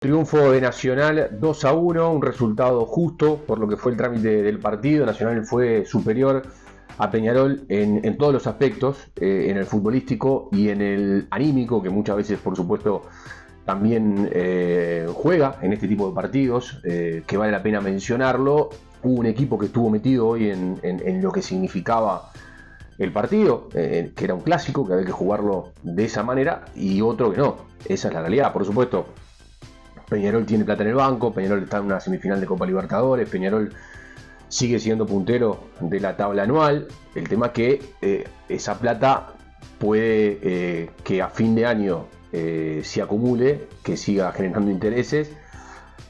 Triunfo de Nacional 2-1, un resultado justo por lo que fue el trámite del partido. Nacional fue superior a Peñarol en todos los aspectos, en el futbolístico y en el anímico, que muchas veces, por supuesto, también juega en este tipo de partidos, que vale la pena mencionarlo. Hubo un equipo que estuvo metido hoy en lo que significaba el partido, que era un clásico, que había que jugarlo de esa manera, y otro que no. Esa es la realidad, por supuesto. Peñarol tiene plata en el banco, Peñarol está en una semifinal de Copa Libertadores, Peñarol sigue siendo puntero de la tabla anual. El tema es que esa plata puede que a fin de año se acumule, que siga generando intereses,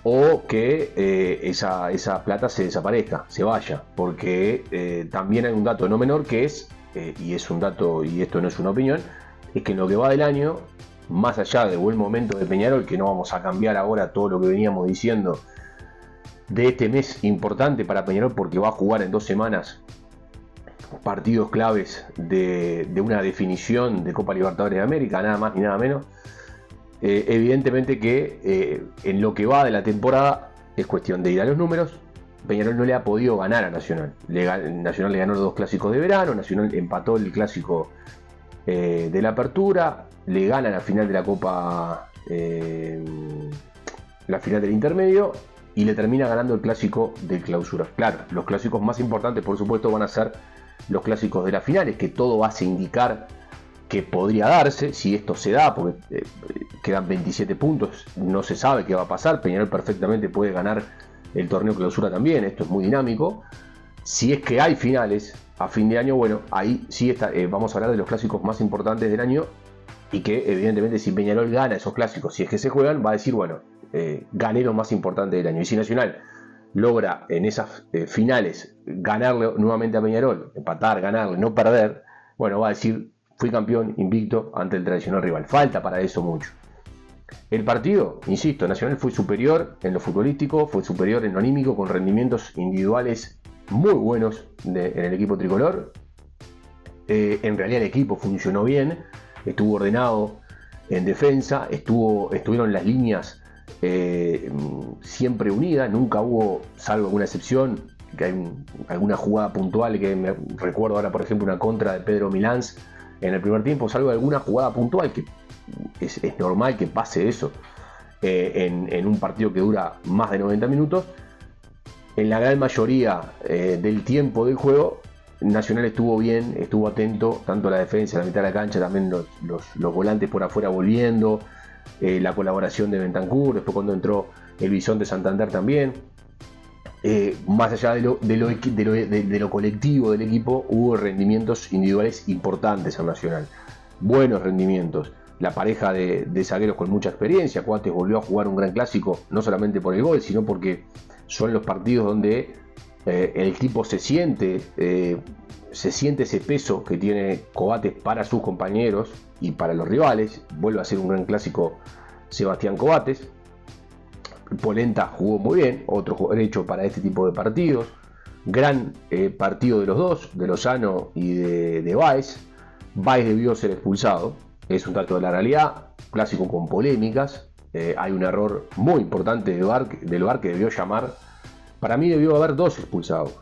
o que esa plata se desaparezca, se vaya, porque también hay un dato no menor que es, y es un dato, y esto no es una opinión, es que en lo que va del año, más allá del buen momento de Peñarol, que no vamos a cambiar ahora todo lo que veníamos diciendo de este mes importante para Peñarol, porque va a jugar en 2 semanas partidos claves de una definición de Copa Libertadores de América, nada más ni nada menos. Evidentemente que en lo que va de la temporada es cuestión de ir a los números. Peñarol no le ha podido ganar a Nacional. Nacional le ganó los 2 clásicos de verano, Nacional empató el clásico de la apertura, le gana la final de la Copa, la final del intermedio, y le termina ganando el clásico de clausura. Claro, los clásicos más importantes, por supuesto, van a ser los clásicos de las finales, que todo hace indicar que podría darse, si esto se da, porque quedan 27 puntos, no se sabe qué va a pasar. Peñarol perfectamente puede ganar el torneo clausura también, esto es muy dinámico. Si es que hay finales a fin de año, bueno, ahí sí vamos a hablar de los clásicos más importantes del año, y que evidentemente si Peñarol gana esos clásicos, si es que se juegan, va a decir, bueno, gané lo más importante del año. Y si Nacional logra en esas finales ganarle nuevamente a Peñarol, empatar, ganarle, no perder, bueno, va a decir, fui campeón invicto ante el tradicional rival. Falta para eso mucho. El partido, insisto, Nacional fue superior en lo futbolístico, fue superior en lo anímico, con rendimientos individuales muy buenos en el equipo tricolor. En realidad el equipo funcionó bien, estuvo ordenado en defensa, estuvieron las líneas siempre unidas, nunca hubo, salvo alguna excepción, que hay alguna jugada puntual, que me recuerdo ahora, por ejemplo, una contra de Pedro Milán en el primer tiempo, salvo alguna jugada puntual, que es normal que pase eso en un partido que dura más de 90 minutos. En la gran mayoría del tiempo del juego, Nacional estuvo bien, estuvo atento, tanto a la defensa, a la mitad de la cancha, también los volantes por afuera volviendo, la colaboración de Bentancur, después cuando entró el Bisón de Santander también. Más allá de lo colectivo del equipo, hubo rendimientos individuales importantes en Nacional, buenos rendimientos. La pareja de zagueros con mucha experiencia, Coates volvió a jugar un gran clásico, no solamente por el gol, sino porque son los partidos donde el tipo se siente ese peso que tiene Coates para sus compañeros y para los rivales. Vuelve a ser un gran clásico Sebastián Coates. Polenta jugó muy bien, otro jugador hecho para este tipo de partidos. Gran partido de los dos, de Lozano y de Báez. Báez debió ser expulsado, es un dato de la realidad. Clásico con polémicas. Hay un error muy importante del VAR que debió llamar. Para mí debió haber 2 expulsados.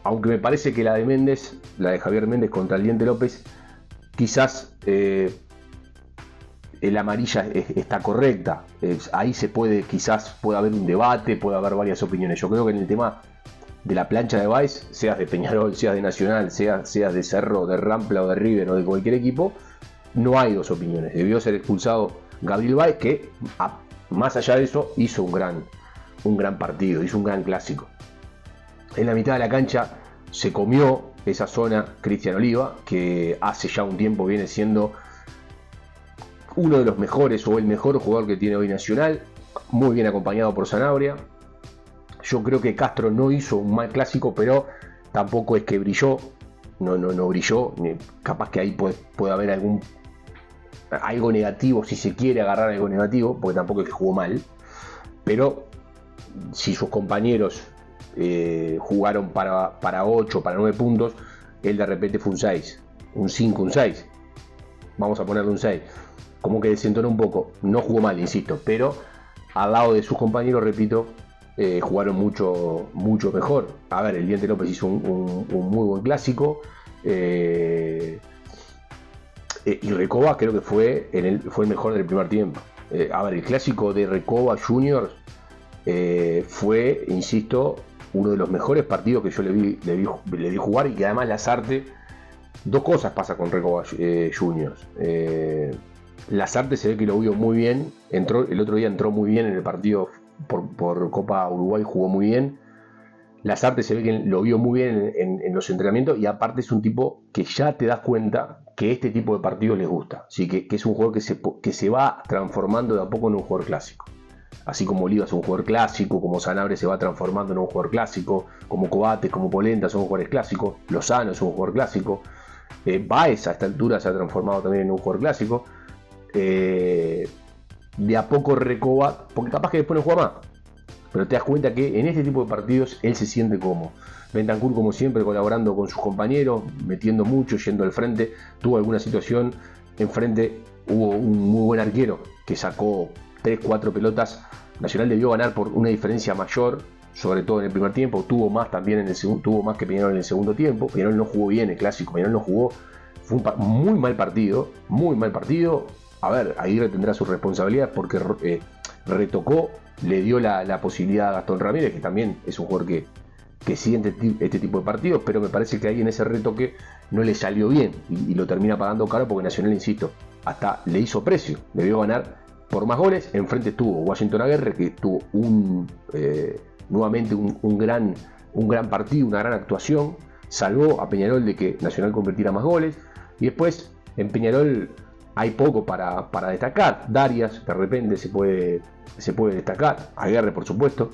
Aunque me parece que la de Javier Méndez contra el Diente López, quizás la amarilla está correcta. Ahí quizás pueda haber un debate, puede haber varias opiniones. Yo creo que en el tema de la plancha de Báez, seas de Peñarol, seas de Nacional, seas de Cerro, de Rampla o de River o de cualquier equipo, no hay 2 opiniones. Debió ser expulsado Gabriel Báez, que más allá de eso hizo un gran partido, hizo un gran clásico. En la mitad de la cancha se comió esa zona Cristian Oliva, que hace ya un tiempo viene siendo uno de los mejores o el mejor jugador que tiene hoy Nacional, muy bien acompañado por Sanabria. Yo creo que Castro no hizo un mal clásico, pero tampoco es que brilló, no brilló. Capaz que ahí puede haber algo negativo, si se quiere agarrar algo negativo, porque tampoco es que jugó mal. Pero si sus compañeros jugaron para 8, para 9 puntos, él de repente fue un 6, un 5, un 6. Vamos a ponerle un 6. como que desentonó un poco. No jugó mal, insisto, pero al lado de sus compañeros, repito, jugaron mucho mejor. A ver, el Diente López hizo un muy buen clásico. Y Recoba creo que fue el mejor del primer tiempo. A ver, el clásico de Recoba Juniors fue, insisto, uno de los mejores partidos que yo le vi jugar, y que además Lasarte, dos cosas pasa con Recoba Juniors. Lasarte se ve que lo vio muy bien, el otro día entró muy bien en el partido por Copa Uruguay, jugó muy bien. Lasarte se ve que lo vio muy bien en los entrenamientos, y aparte es un tipo que ya te das cuenta que este tipo de partidos les gusta. Así que es un jugador que se va transformando de a poco en un jugador clásico. Así como Oliva es un jugador clásico, como Sanabria se va transformando en un jugador clásico, como Coates, como Polenta son jugadores clásicos, Lozano es un jugador clásico, Baez a esta altura se ha transformado también en un jugador clásico. De a poco Recoba, porque capaz que después no juega más, pero te das cuenta que en este tipo de partidos él se siente cómodo. Bentancur, como siempre, colaborando con sus compañeros, metiendo mucho, yendo al frente. Tuvo alguna situación enfrente, hubo un muy buen arquero que sacó 3-4 pelotas. Nacional debió ganar por una diferencia mayor, sobre todo en el primer tiempo. Tuvo más también tuvo más que Peñarol en el segundo tiempo. Peñarol no jugó bien el clásico, Peñarol no jugó, fue un muy mal partido. A ver, Aguirre tendrá sus responsabilidades porque retocó, le dio la posibilidad a Gastón Ramírez, que también es un jugador que siente este tipo de partidos, pero me parece que ahí en ese retoque no le salió bien y lo termina pagando caro, porque Nacional, insisto, hasta le hizo precio, debió ganar por más goles. Enfrente estuvo Washington Aguirre, que tuvo nuevamente un gran partido, una gran actuación, salvó a Peñarol de que Nacional convirtiera más goles, y después en Peñarol hay poco para destacar. Darias de repente se puede destacar, Aguirre por supuesto.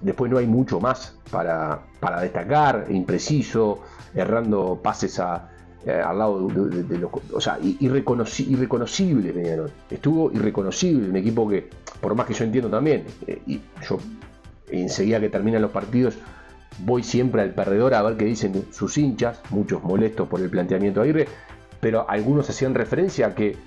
Después no hay mucho más para destacar, impreciso, errando pases al lado de los, o sea, irreconocible Peñarol. Estuvo irreconocible, un equipo que, por más que yo entiendo también, y yo enseguida que terminan los partidos voy siempre al perdedor a ver qué dicen sus hinchas, muchos molestos por el planteamiento de Aguirre, pero algunos hacían referencia a que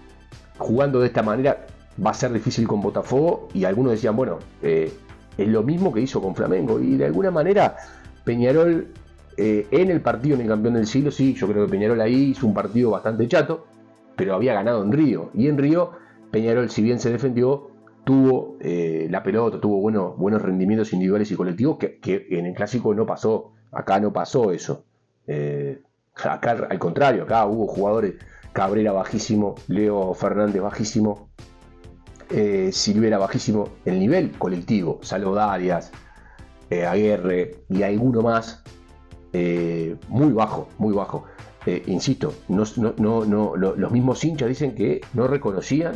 jugando de esta manera va a ser difícil con Botafogo, y algunos decían, bueno, es lo mismo que hizo con Flamengo, y de alguna manera Peñarol en el partido en el campeón del siglo, sí, yo creo que Peñarol ahí hizo un partido bastante chato, pero había ganado en Río, y en Río Peñarol, si bien se defendió, tuvo la pelota, tuvo buenos rendimientos individuales y colectivos, que en el clásico no pasó. Acá no pasó eso. Acá al contrario, acá hubo jugadores, Cabrera bajísimo, Leo Fernández bajísimo, Silvera bajísimo, el nivel colectivo, Salvo Darias, Aguirre y alguno más, muy bajo. Insisto, los mismos hinchas dicen que no reconocían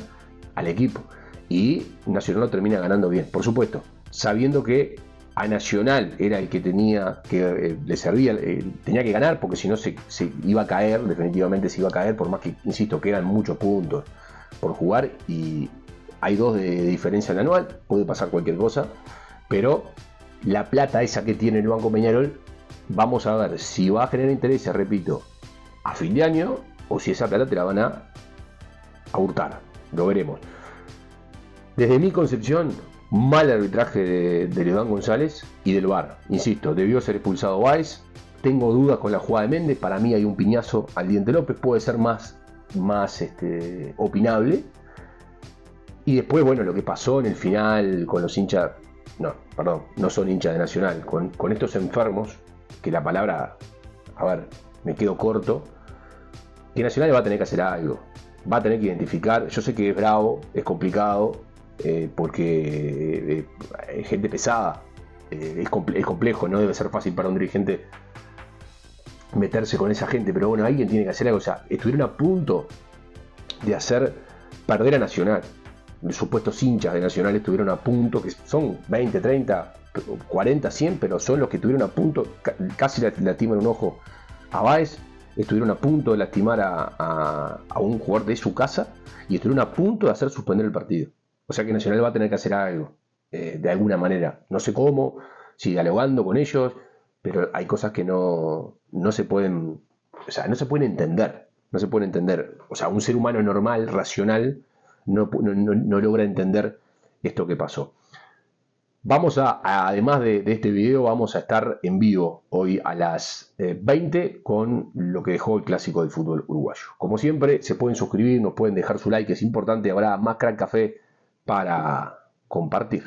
al equipo, y Nacional lo termina ganando bien, por supuesto, sabiendo que a Nacional era el que tenía que le servía, tenía que ganar, porque si no se iba a caer, definitivamente se iba a caer, por más que, insisto, que eran muchos puntos por jugar y hay 2 de diferencia en la anual, puede pasar cualquier cosa, pero la plata esa que tiene el Banco Peñarol, vamos a ver si va a generar interés, repito, a fin de año, o si esa plata te la van a hurtar, lo veremos. Desde mi concepción, mal arbitraje de Leodán González y del VAR. Insisto, debió ser expulsado Baez. Tengo dudas con la jugada de Méndez. Para mí hay un piñazo al Diente López. Puede ser más opinable. Y después, bueno, lo que pasó en el final con los hinchas... No son hinchas de Nacional. Con estos enfermos, que la palabra... A ver, me quedo corto. Que Nacional va a tener que hacer algo. Va a tener que identificar. Yo sé que es bravo, es complicado. Porque es gente pesada, es complejo, no debe ser fácil para un dirigente meterse con esa gente, pero bueno, alguien tiene que hacer algo. O sea, estuvieron a punto de hacer perder a Nacional. Los supuestos hinchas de Nacional estuvieron a punto, que son 20, 30, 40, 100, pero son los que estuvieron a punto, casi lastiman un ojo a Baez, estuvieron a punto de lastimar a un jugador de su casa, y estuvieron a punto de hacer suspender el partido. O sea que Nacional va a tener que hacer algo, de alguna manera. No sé cómo, si dialogando con ellos, pero hay cosas que no se pueden, o sea, no se pueden entender. No se puede entender. O sea, un ser humano normal, racional, no logra entender esto que pasó. Vamos además de este video, vamos a estar en vivo hoy a las 20 con lo que dejó el clásico del fútbol uruguayo. Como siempre, se pueden suscribir, nos pueden dejar su like, es importante. Habrá más Crack Café para compartir.